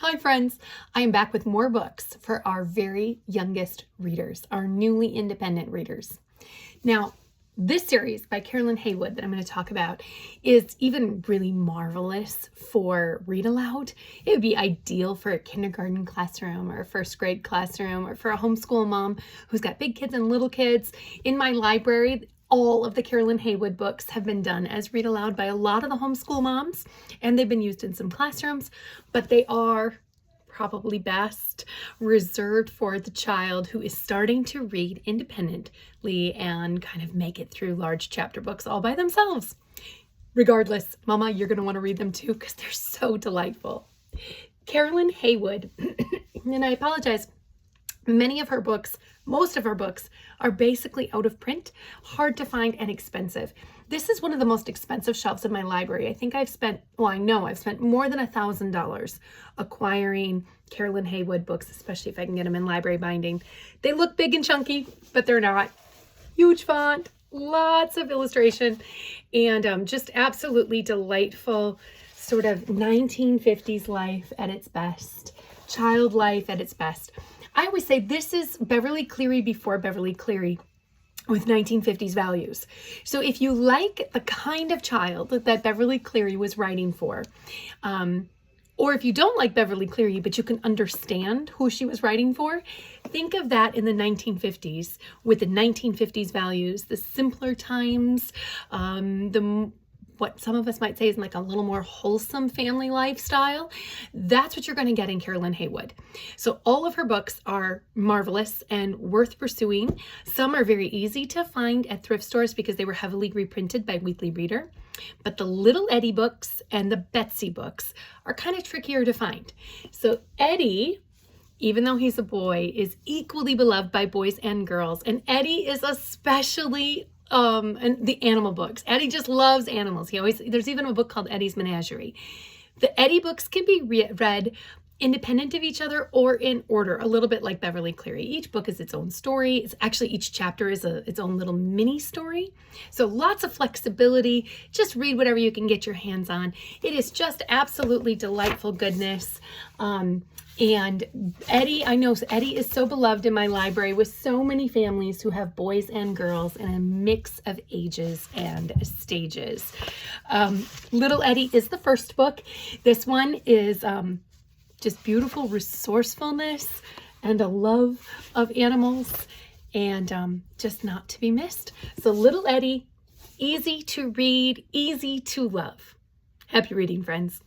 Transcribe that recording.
Hi friends, I am back with more books for our very youngest readers, our newly independent readers. Now, this series by Carolyn Haywood that I'm going to talk about is even really marvelous for read aloud. It would be ideal for a kindergarten classroom or a first grade classroom or for a homeschool mom who's got big kids and little kids. In my library, all of the Carolyn Haywood books have been done as read aloud by a lot of the homeschool moms, and they've been used in some classrooms, but they are probably best reserved for the child who is starting to read independently and kind of make it through large chapter books all by themselves. Regardless, Mama, you're going to want to read them too because they're so delightful. Carolyn Haywood, and I apologize, many of her books, most of her books are basically out of print, hard to find and expensive. This is one of the most expensive shelves in my library. I think I know I've spent more than $1,000 acquiring Carolyn Haywood books, especially if I can get them in library binding. They look big and chunky, but they're not. Huge font, lots of illustration, and just absolutely delightful sort of 1950s life at its best, child life at its best. I always say this is Beverly Cleary before Beverly Cleary with 1950s values. So if you like the kind of child that Beverly Cleary was writing for, or if you don't like Beverly Cleary, but you can understand who she was writing for, think of that in the 1950s with the 1950s values, the simpler times, what some of us might say is like a little more wholesome family lifestyle. That's what you're going to get in Carolyn Haywood. So all of her books are marvelous and worth pursuing. Some are very easy to find at thrift stores because they were heavily reprinted by Weekly Reader. But the Little Eddie books and the Betsy books are kind of trickier to find. So Eddie, even though he's a boy, is equally beloved by boys and girls. And Eddie is especially and the animal books. Eddie just loves animals. There's even a book called Eddie's Menagerie. The Eddie books can be read independent of each other or in order, a little bit like Beverly Cleary. Each book is its own story. It's actually each chapter is its own little mini story. So lots of flexibility. Just read whatever you can get your hands on. It is just absolutely delightful goodness. And Eddie, I know Eddie is so beloved in my library with so many families who have boys and girls in a mix of ages and stages. Little Eddie is the first book. This one is just beautiful resourcefulness and a love of animals and just not to be missed. So Little Eddie, easy to read, easy to love. Happy reading, friends.